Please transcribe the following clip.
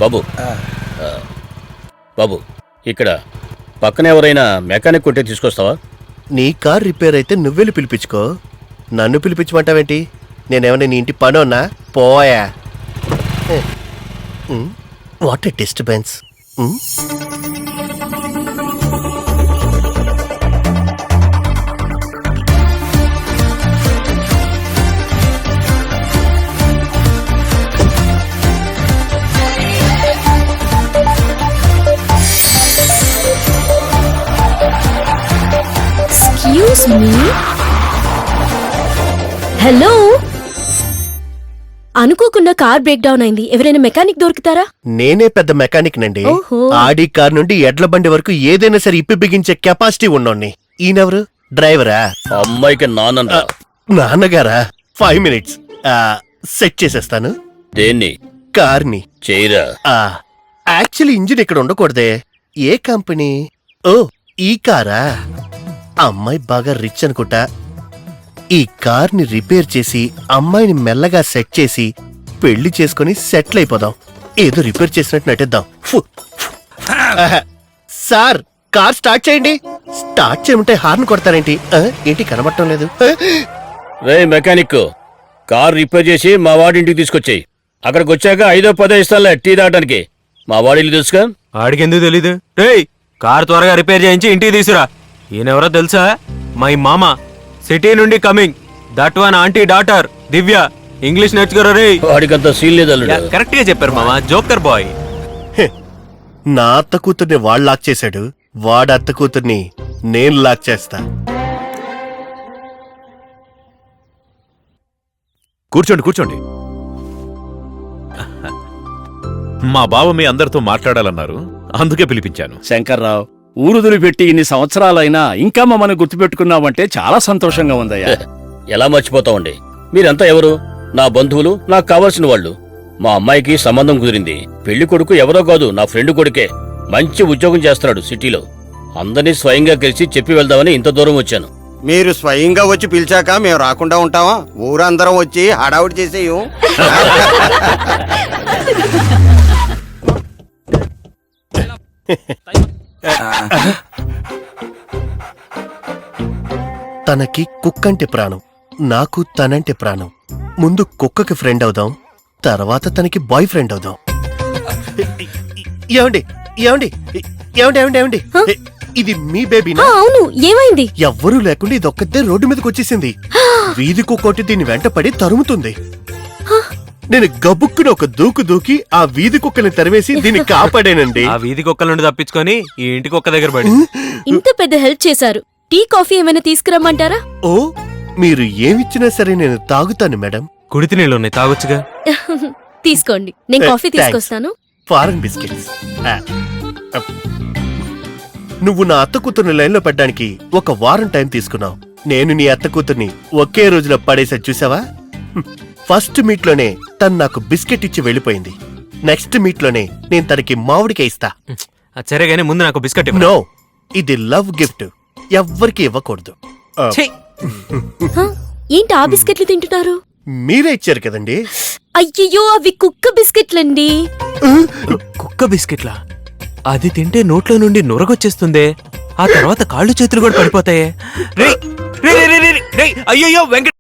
బాబు బాబు ఇక్కడ పక్కన ఎవరైనా మెకానిక్ కొంటే తీసుకొస్తావా? నీ కార్ రిపేర్ అయితే నువ్వెళ్ళి పిలిపించుకో, నన్ను పిలిపించమంటావేంటి? నేనేమన్నా నీ ఇంటి పని ఉన్నా? పోయా. What a disturbance. Excuse me. Hello, అనుకోకుండా కార్ బ్రేక్ డౌన్ అయింది. ఎవరైనా మెకానిక్ దొరుకుతారా? నేనే పెద్ద మెకానిక్ నండి. ఓహో. ఆడి కార్ నుండి ఎడ్ల బండి వరకు ఏదైనా సరే ఇప్పి బిగించే కెపాసిటీ ఉన్నోన్ని. ఈయనెవరు? డ్రైవరా? అమ్మాయికి నాన్న. నాన్నగారా? 5 minutes సెట్ చేసేస్తాను. దేన్ని? కార్ని. చేయరా. యాక్చువల్లీ ఇంజిన్ ఇక్కడ ఉండకూడదే. ఏ కంపెనీ? ఓ, ఈ కారా? అమ్మాయి బాగా రిచ్ అనుకుంటా. ఈ కార్ని రిపేర్ చేసి అమ్మాయిని మెల్లగా సెట్ చేసి పెళ్లి చేసుకుని సెటిల్ అయిపోదాం. ఏదో రిపేర్ చేసినట్టు నటిద్దాం. సార్, కార్ స్టార్ట్ చేయండి. స్టార్ట్ చేయమంటే హార్న్ కొడతారేంటి? ఏంటి కనబడటం లేదు? రే మెకానిక్, కార్ రిపేర్ చేసి మా వాడింటికి తీసుకొచ్చాయి. అక్కడికి వచ్చాక 5-10 ఇస్తానులే టీ తాగడానికి. మా వాడిల్లు తెలుసుగా? ఆడికెందుకు తెలీదు? రేయ్, కార్ త్వరగా రిపేర్ చేయించి ఇంటికి తీసురా. ఈయనెవరో తెలుసా? మై మామ, సిటీ నుండి coming. That one aunty daughter Divya. English నేర్చుకోరా రే. వాడికంత సీన్ లేదు అల్లుడు. కరెక్ట్ గా చెప్పారు మామ, జోకర్ బాయ్. నా అత్త కూతుర్ని వాడు లాక్ చేశాడు, వాడు అత్త కూతుర్ని నేను లాక్ చేస్తా. కూర్చోండి కూర్చోండి. మా బావ మీ అందరితో మాట్లాడాలన్నారు, అందుకే పిలిపించాను. శంకర్రావు, ఊరుదులు పెట్టి ఇన్ని సంవత్సరాలైనా ఇంకా మమ్మల్ని గుర్తుపెట్టుకున్నావంటే చాలా సంతోషంగా ఉందయ్యా. ఎలా మర్చిపోతామండి? మీరంతా ఎవరు? నా బంధువులు, నాకు కావాల్సిన వాళ్ళు. మా అమ్మాయికి సంబంధం కుదిరింది. పెళ్లి కొడుకు ఎవరో కాదు, నా ఫ్రెండ్ కొడుకే. మంచి ఉద్యోగం చేస్తున్నాడు సిటీలో. అందరినీ స్వయంగా కలిసి చెప్పి వెళ్దామని ఇంత దూరం వచ్చాను. మీరు స్వయంగా వచ్చి పిలిచాక మేము రాకుండా ఉంటావా? ఊరందరం వచ్చి హడావుడి చేసేయం. తనకి కుక్కంటే ప్రాణం, నాకు తనంటే ప్రాణం. ముందు కుక్కకి ఫ్రెండ్ అవుదాం, తర్వాత తనకి బాయ్ ఫ్రెండ్ అవుదాం. ఏమండి ఏమండి ఏమండి ఏమండి ఏమండి ఇది మీ బేబీనా? అవును, ఏమైంది? ఎవ్వరూ లేకుండా ఇదొక్కతే రోడ్డు మీదకి వచ్చేసింది. వీధి కుక్కోటి దీన్ని వెంటపడి తరుముతుంది. నేను గబుక్కున ఒక దూకు దూకి ఆ వీధి కుక్కని తరివేసి దీన్ని కాపాడానండి. ఆ వీధి కుక్కల నుండి తప్పించుకొని ఈ ఇంటి కుక్క దగ్గర పడి. ఇంత పెద్ద హెల్ప్ చేశారు. టీ కాఫీ ఏమైనా తీసుకురమ్మంటారా? ఓ, మీరు ఏమిచ్చినా సరే నేను తాగుతాను మేడం. కుడితి నీళ్ళు ఉన్నాయి, తాగొచ్చుగా. తీసుకోండి, నేను కాఫీ తీసుకొస్తాను. Foreign biscuits. నువ్వు నా అత్త కూతుర్ని లైన్లో పెట్టడానికి 1 వారం టైం తీసుకున్నావు. నేను నీ అత్త కూతుర్ని ఒకే రోజులో పడేసా, చూసావా? ఫస్ట్ మీట్ లోనే తను నాకు బిస్కెట్ ఇచ్చి వెళ్ళిపోయింది. నెక్స్ట్ మీట్ లోనే నేను తనకి మామిడికాయ ఇస్తా. సరే గానీ ముందు నాకు బిస్కెట్ ఇవ్వు. నో, ఇది లవ్ గిఫ్ట్, ఎవ్వరికి ఇవ్వకూడదు. ఛీ! ఏంటి ఆ బిస్కెట్లు తింటున్నారు? మీరే ఇచ్చారు కదండి. అయ్యయ్యో, అవి కుక్క బిస్కెట్లండి. కుక్క బిస్కెట్లా? అది తింటే నోట్లో నుండి నొరగొచ్చేస్తుందే. ఆ తర్వాత కాళ్ళు చేతులు కూడా పడిపోతాయే. అయ్యో వెంకట